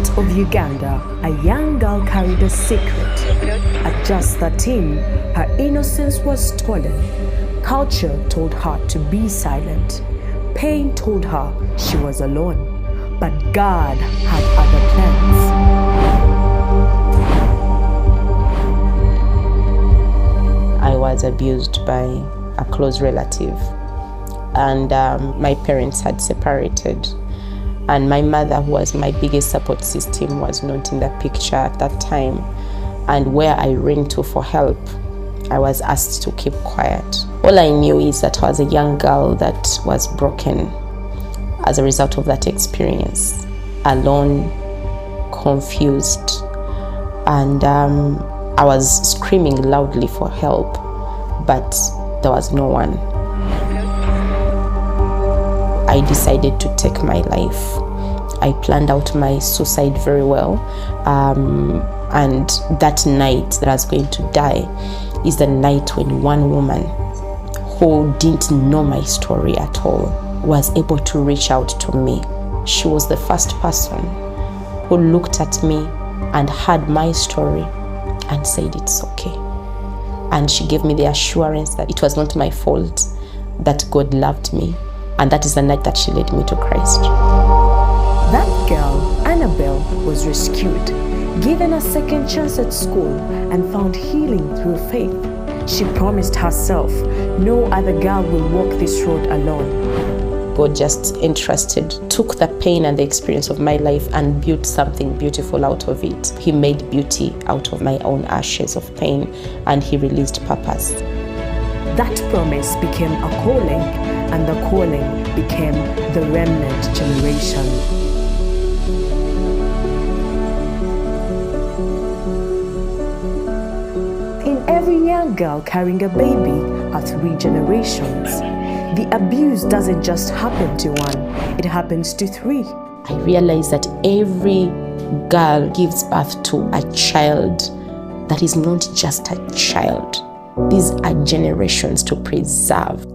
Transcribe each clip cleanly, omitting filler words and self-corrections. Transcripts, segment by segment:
Remnant of Uganda, a young girl carried a secret. At just 13, her innocence was stolen. Culture told her to be silent. Pain told her she was alone. But God had other plans. I was abused by a close relative, and my parents had separated. And my mother, who was my biggest support system, was not in the picture at that time. And where I ran to for help, I was asked to keep quiet. All I knew is that I was a young girl that was broken as a result of that experience, alone, confused, and I was screaming loudly for help, but there was no one. I decided to take my life. I planned out my suicide very well, and that night that I was going to die is the night when one woman who didn't know my story at all was able to reach out to me. She was the first person who looked at me and heard my story and said it's okay. And she gave me the assurance that it was not my fault, that God loved me. And that is the night that she led me to Christ. That girl, Annabelle, was rescued, given a second chance at school, and found healing through faith. She promised herself, no other girl will walk this road alone. God just took the pain and the experience of my life and built something beautiful out of it. He made beauty out of my own ashes of pain, and He released purpose. That promise became a calling, and the calling became the Remnant generation. In every young girl carrying a baby are 3 generations. The abuse doesn't just happen to one, it happens to 3. I realized that every girl gives birth to a child that is not just a child. These are generations to preserve.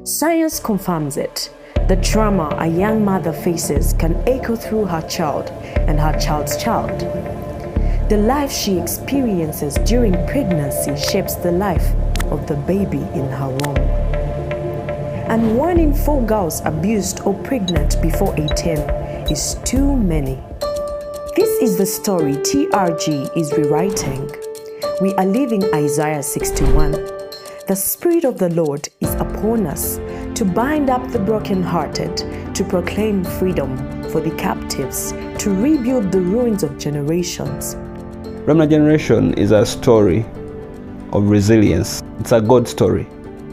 Science confirms it. The trauma a young mother faces can echo through her child and her child's child. The life she experiences during pregnancy shapes the life of the baby in her womb. And 1 in 4 girls abused or pregnant before 18 is too many. This is the story TRG is rewriting. We are living Isaiah 61. The Spirit of the Lord is upon us to bind up the brokenhearted, to proclaim freedom for the captives, to rebuild the ruins of generations. Remnant generation is a story of resilience. It's a God story.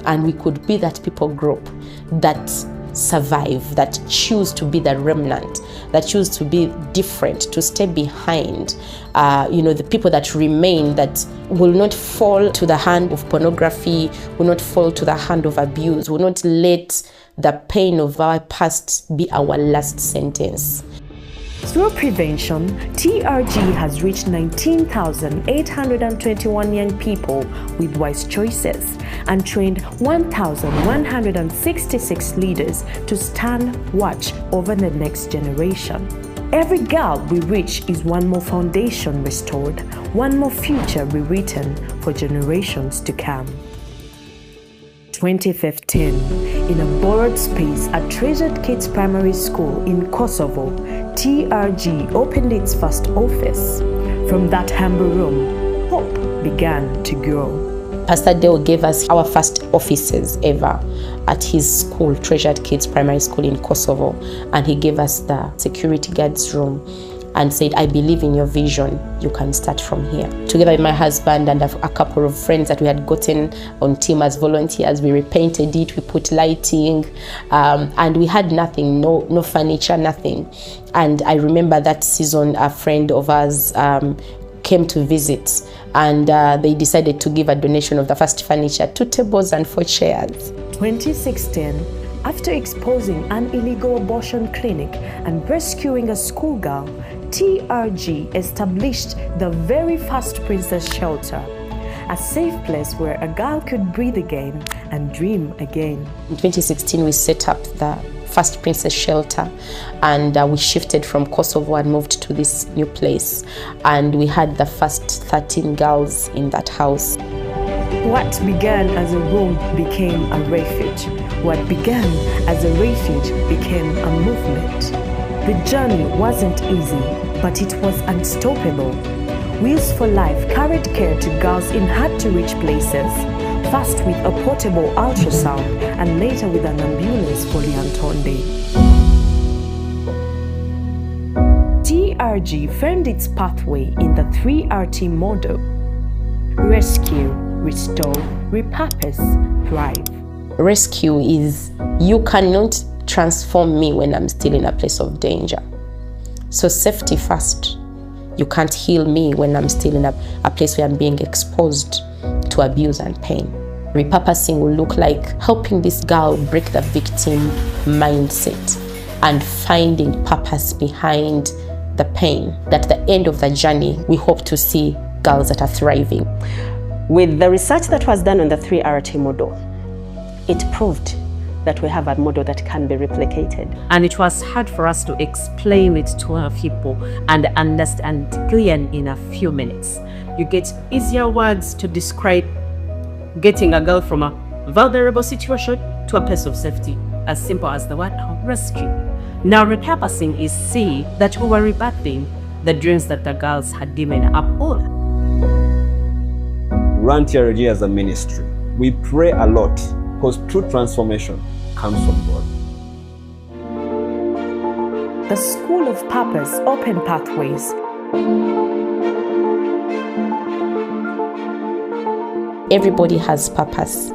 And we could be that people group that survive, that choose to be the remnant, that choose to be different, to stay behind. The people that remain, that will not fall to the hand of pornography, will not fall to the hand of abuse, will not let the pain of our past be our last sentence. Through prevention, TRG has reached 19,821 young people with wise choices and trained 1,166 leaders to stand watch over the next generation. Every girl we reach is one more foundation restored, one more future rewritten for generations to come. 2015, in a borrowed space at Treasured Kids Primary School in Kosovo, TRG opened its first office. From that humble room, hope began to grow. Pastor Dale gave us our first offices ever at his school, Treasured Kids Primary School in Kosovo, and he gave us the security guards room and said, I believe in your vision, you can start from here. Together with my husband and a couple of friends that we had gotten on team as volunteers, we repainted it, we put lighting, and we had nothing, no furniture, nothing. And I remember that season, a friend of ours came to visit, and they decided to give a donation of the first furniture, 2 tables and 4 chairs. 2016, after exposing an illegal abortion clinic and rescuing a schoolgirl, TRG established the very first princess shelter, a safe place where a girl could breathe again and dream again. In 2016, we set up the first princess shelter, and we shifted from Kosovo and moved to this new place, and we had the first 13 girls in that house. What began as a room became a refuge. What began as a refuge became a movement. The journey wasn't easy, but it was unstoppable. Wheels for Life carried care to girls in hard-to-reach places, first with a portable ultrasound and later with an ambulance for Liantonde. TRG found its pathway in the 3RT model: rescue, restore, repurpose, thrive. Rescue is, you cannot transform me when I'm still in a place of danger. So safety first. You can't heal me when I'm still in a place where I'm being exposed to abuse and pain. Repurposing will look like helping this girl break the victim mindset and finding purpose behind the pain. At the end of the journey, we hope to see girls that are thriving. With the research that was done on the 3RT model, it proved that we have a model that can be replicated. And it was hard for us to explain it to our people and understand clearly in a few minutes. You get easier words to describe getting a girl from a vulnerable situation to a place of safety, as simple as the word rescue. Now repurposing is see that we were rebirthing the dreams that the girls had given up on. Run TRG as a ministry. We pray a lot because true transformation comes from God. The School of Purpose opened pathways. Everybody has purpose,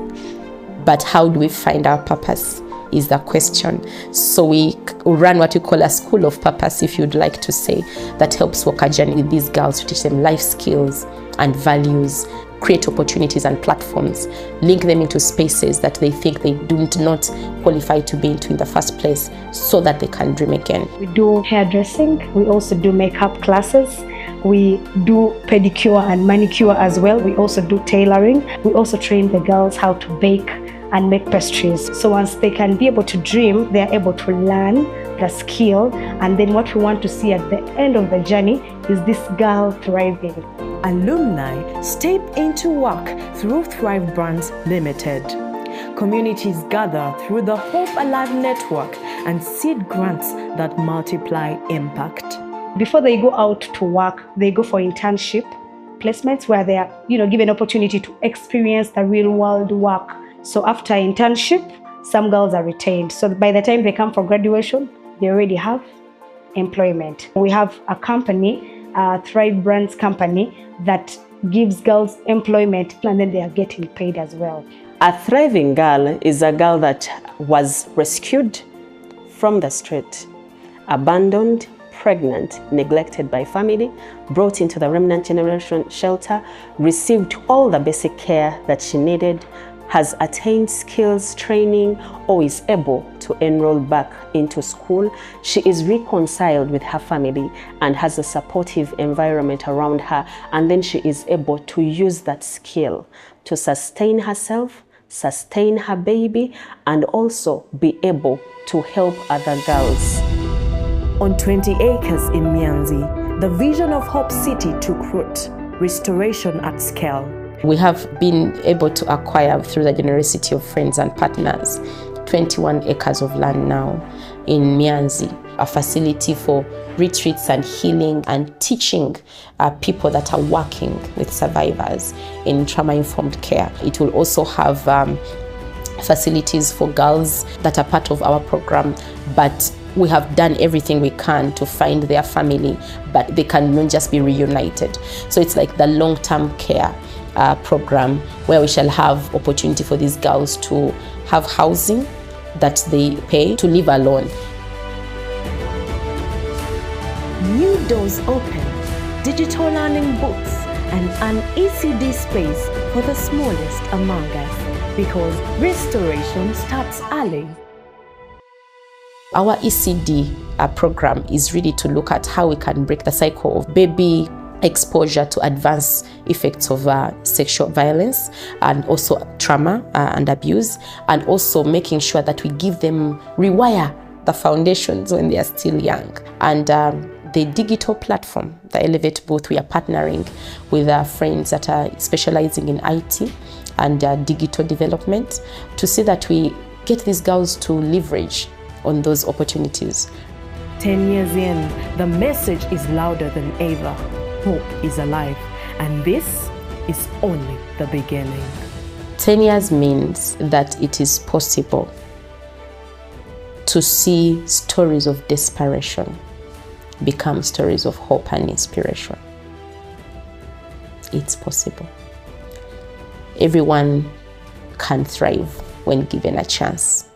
but how do we find our purpose is the question. So we run what we call a school of purpose, if you'd like to say, that helps walk a journey with these girls to teach them life skills and values, create opportunities and platforms, link them into spaces that they think they do not qualify to be into in the first place, so that they can dream again. We do hairdressing, we also do makeup classes, we do pedicure and manicure as well. We also do tailoring. We also train the girls how to bake and make pastries. So once they can be able to dream, they are able to learn the skill. And then what we want to see at the end of the journey is this girl thriving. Alumni step into work through Thrive Brands Limited. Communities gather through the Hope Alive Network and seed grants that multiply impact. Before they go out to work, they go for internship placements where they are, given opportunity to experience the real world work. So after internship, some girls are retained. So by the time they come for graduation, they already have employment. We have a company, a Thrive Brands company, that gives girls employment, and then they are getting paid as well. A thriving girl is a girl that was rescued from the street, abandoned, pregnant, neglected by family, brought into the Remnant Generation Shelter, received all the basic care that she needed, has attained skills training, or is able to enroll back into school. She is reconciled with her family and has a supportive environment around her, and then she is able to use that skill to sustain herself, sustain her baby, and also be able to help other girls. On 20 acres in Mianzi, the vision of Hope City took root, restoration at scale. We have been able to acquire, through the generosity of friends and partners, 21 acres of land now in Mianzi, a facility for retreats and healing and teaching people that are working with survivors in trauma-informed care. It will also have facilities for girls that are part of our program, but we have done everything we can to find their family, but they cannot just be reunited. So it's like the long-term care program where we shall have opportunity for these girls to have housing that they pay, to live alone. New doors open, digital learning books, and an ECD space for the smallest among us, because restoration starts early. Our ECD program is really to look at how we can break the cycle of baby exposure to adverse effects of sexual violence and also trauma and abuse, and also making sure that we give them, rewire the foundations when they are still young. And the digital platform, the Elevate booth, we are partnering with our friends that are specializing in IT and digital development to see that we get these girls to leverage on those opportunities. 10 years in, the message is louder than ever. Hope is alive, and this is only the beginning. 10 years means that it is possible to see stories of desperation become stories of hope and inspiration. It's possible. Everyone can thrive when given a chance.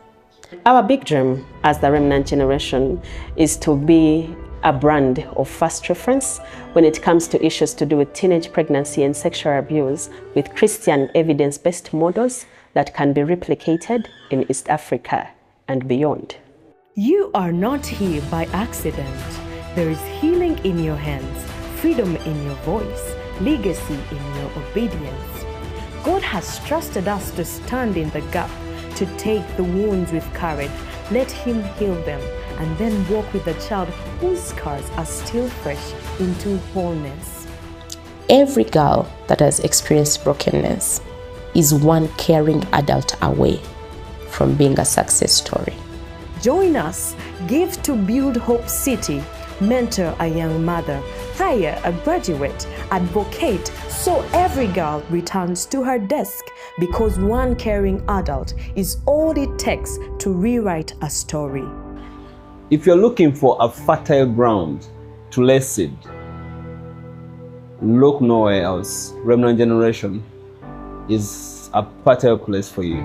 Our big dream as the Remnant generation is to be a brand of first reference when it comes to issues to do with teenage pregnancy and sexual abuse, with Christian evidence-based models that can be replicated in East Africa and beyond. You are not here by accident. There is healing in your hands, freedom in your voice, legacy in your obedience. God has trusted us to stand in the gap, to take the wounds with courage, let Him heal them, and then walk with the child whose scars are still fresh into wholeness. Every girl that has experienced brokenness is one caring adult away from being a success story. Join us, give to build Hope City, mentor a young mother, hire a graduate, advocate, so every girl returns to her desk, because one caring adult is all it takes to rewrite a story. If you're looking for a fertile ground to lay seed, look nowhere else. Remnant Generation is a fertile place for you.